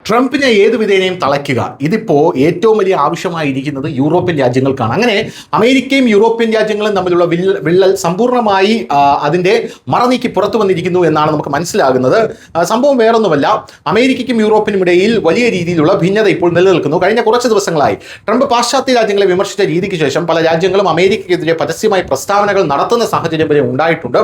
ട്രംപിനെ ഏത് വിധേനയും തളയ്ക്കുക, ഇതിപ്പോ ഏറ്റവും വലിയ ആവശ്യമായിരിക്കുന്നത് യൂറോപ്യൻ രാജ്യങ്ങൾക്കാണ്. അങ്ങനെ അമേരിക്കയും യൂറോപ്യൻ രാജ്യങ്ങളും തമ്മിലുള്ള വിള്ളൽ സമ്പൂർണ്ണമായി അതിന്റെ മറനീക്കി പുറത്തു വന്നിരിക്കുന്നു എന്നാണ് നമുക്ക് മനസ്സിലാകുന്നത്. സംഭവം വേറൊന്നുമല്ല, അമേരിക്കയ്ക്കും യൂറോപ്പിനും ഇടയിൽ വലിയ രീതിയിലുള്ള ഭിന്നത ഇപ്പോൾ നിലനിൽക്കുന്നു. കഴിഞ്ഞ കുറച്ച് ദിവസങ്ങളായി ട്രംപ് പാശ്ചാത്യ രാജ്യങ്ങളെ വിമർശിച്ച രീതിക്ക് ശേഷം പല രാജ്യങ്ങളും അമേരിക്കയ്ക്കെതിരെ പരസ്യമായി പ്രസ്താവനകൾ നടത്തുന്ന സാഹചര്യം വരെ ഉണ്ടായിട്ടുണ്ട്.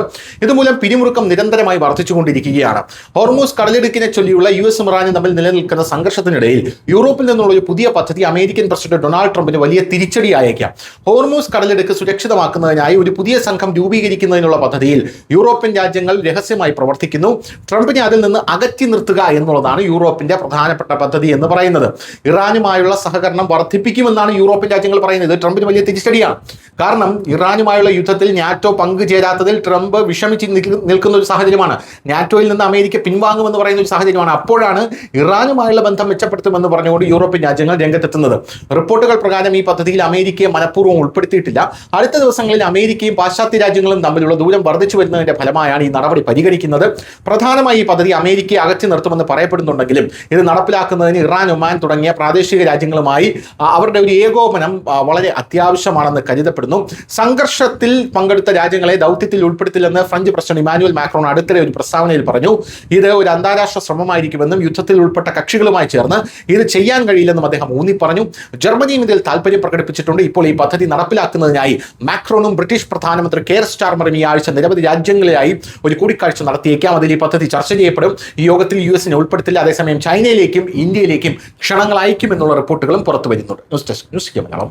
ഇതുമൂലം പിരിമുറുക്കം നിരന്തരമായി വർദ്ധിച്ചുകൊണ്ടിരിക്കുകയാണ്. ഹോർമൂസ് കടലിടുക്കിനെ ചൊല്ലിയുള്ള US ഇറാനും തമ്മിൽ നിലനിൽക്കുന്ന സംഘർഷത്തിനിടയിൽ യൂറോപ്പിൽ നിന്നുള്ള ഒരു പുതിയ പദ്ധതി അമേരിക്കൻ പ്രസിഡന്റ് ഡൊണാൾഡ് ട്രംപിന് വലിയ തിരിച്ചടിയായേക്കാം. ഹോർമൂസ് കടലിടുക്ക് സുരക്ഷിതമാക്കുന്നതിനായി ഒരു പുതിയ സംഘം രൂപീകരിക്കുന്നതിനുള്ള പദ്ധതിയിൽ യൂറോപ്യൻ രാജ്യങ്ങൾ രഹസ്യമായി പ്രവർത്തിക്കുന്നു. ട്രംപിനെ അതിൽ നിന്ന് അകറ്റി നിർത്തുക എന്നുള്ളതാണ് യൂറോപ്പിന്റെ പ്രധാനപ്പെട്ട പദ്ധതി എന്ന് പറയുന്നത്. ഇറാനുമായുള്ള സഹകരണം വർദ്ധിപ്പിക്കുമെന്നാണ് യൂറോപ്യൻ രാജ്യങ്ങൾ പറയുന്നത്. ഇത് ട്രംപിന് വലിയ തിരിച്ചടിയാണ്. കാരണം ഇറാനുമായുള്ള യുദ്ധത്തിൽ നാറ്റോ പങ്കുചേരാത്തതിൽ ട്രംപ് വിഷമിച്ച് നിൽക്കുന്ന ഒരു സാഹചര്യമാണ്. നാറ്റോയിൽ നിന്ന് അമേരിക്ക പിൻവാങ്ങുമെന്ന് പറയുന്ന ഒരു സാഹചര്യമാണ്. അപ്പോഴാണ് ഇറാനുമായുള്ള ബന്ധം മെച്ചപ്പെടുത്തുമെന്ന് പറഞ്ഞുകൊണ്ട് യൂറോപ്യൻ രാജ്യങ്ങൾ രംഗത്തെത്തുന്നത്. റിപ്പോർട്ടുകൾ പ്രകാരം ഈ പദ്ധതിയിൽ അമേരിക്കയെ മനഃപൂർവ്വം ഉൾപ്പെടുത്തിയിട്ടില്ല. അടുത്ത ദിവസങ്ങളിൽ അമേരിക്കയും പാശ്ചാത്യ രാജ്യങ്ങളും തമ്മിലുള്ള ദൂരം വർദ്ധിച്ചു വരുന്നതിന്റെ ഫലമായാണ് ഈ നടപടി പരിഗണിക്കുന്നത്. പ്രധാനമായി ഈ പദ്ധതി അമേരിക്കയെ അകറ്റി നിർത്തുമെന്ന് പറയപ്പെടുന്നുണ്ടെങ്കിലും ഇത് നടപ്പിലാക്കുന്നതിന് ഇറാൻ, ഒമാൻ തുടങ്ങിയ പ്രാദേശിക രാജ്യങ്ങളുമായി അവരുടെ ഒരു ഏകോപനം വളരെ അത്യാവശ്യമാണെന്ന് കരുതപ്പെടുന്നു. സംഘർഷത്തിൽ പങ്കെടുത്ത രാജ്യങ്ങളെ ദൗത്യത്തിൽ ഉൾപ്പെടുത്തില്ലെന്ന് ഫ്രഞ്ച് പ്രസിഡന്റ് ഇമാനുവൽ മാക്രോൺ അടുത്തിടെ ഒരു പ്രസ്താവനയിൽ പറഞ്ഞു. ഇത് ഒരു അന്താരാഷ്ട്ര ശ്രമമായിരിക്കുമെന്നും യുദ്ധത്തിൽ ഉൾപ്പെട്ട കക്ഷികളുമായി ചേർന്ന് ഇത് ചെയ്യാൻ കഴിയില്ലെന്നും അദ്ദേഹം ഊന്നി പറഞ്ഞു. ജർമ്മനിയും ഇതിൽ താല്പര്യം പ്രകടിപ്പിച്ചിട്ടുണ്ട്. ഇപ്പോൾ ഈ പദ്ധതി നടപ്പിലാക്കുന്നതിനായി മാക്രോണും ബ്രിട്ടീഷ് പ്രധാനമന്ത്രി കെയർ സ്റ്റാർമറും ഈ ആഴ്ച നിരവധി രാജ്യങ്ങളിലായി ഒരു കൂടിക്കാഴ്ച നടത്തിയേക്കാം. അതിൽ ഈ പദ്ധതി ചർച്ച ചെയ്യപ്പെടും. ഈ യോഗത്തിൽ US ഉൾപ്പെടുത്തില്ല. അതേസമയം ചൈനയിലേക്കും ഇന്ത്യയിലേക്കും ക്ഷണങ്ങൾ അയക്കുമെന്നുള്ള റിപ്പോർട്ടുകളും പുറത്തു വരുന്നുണ്ട്. News desk, news Malayalam.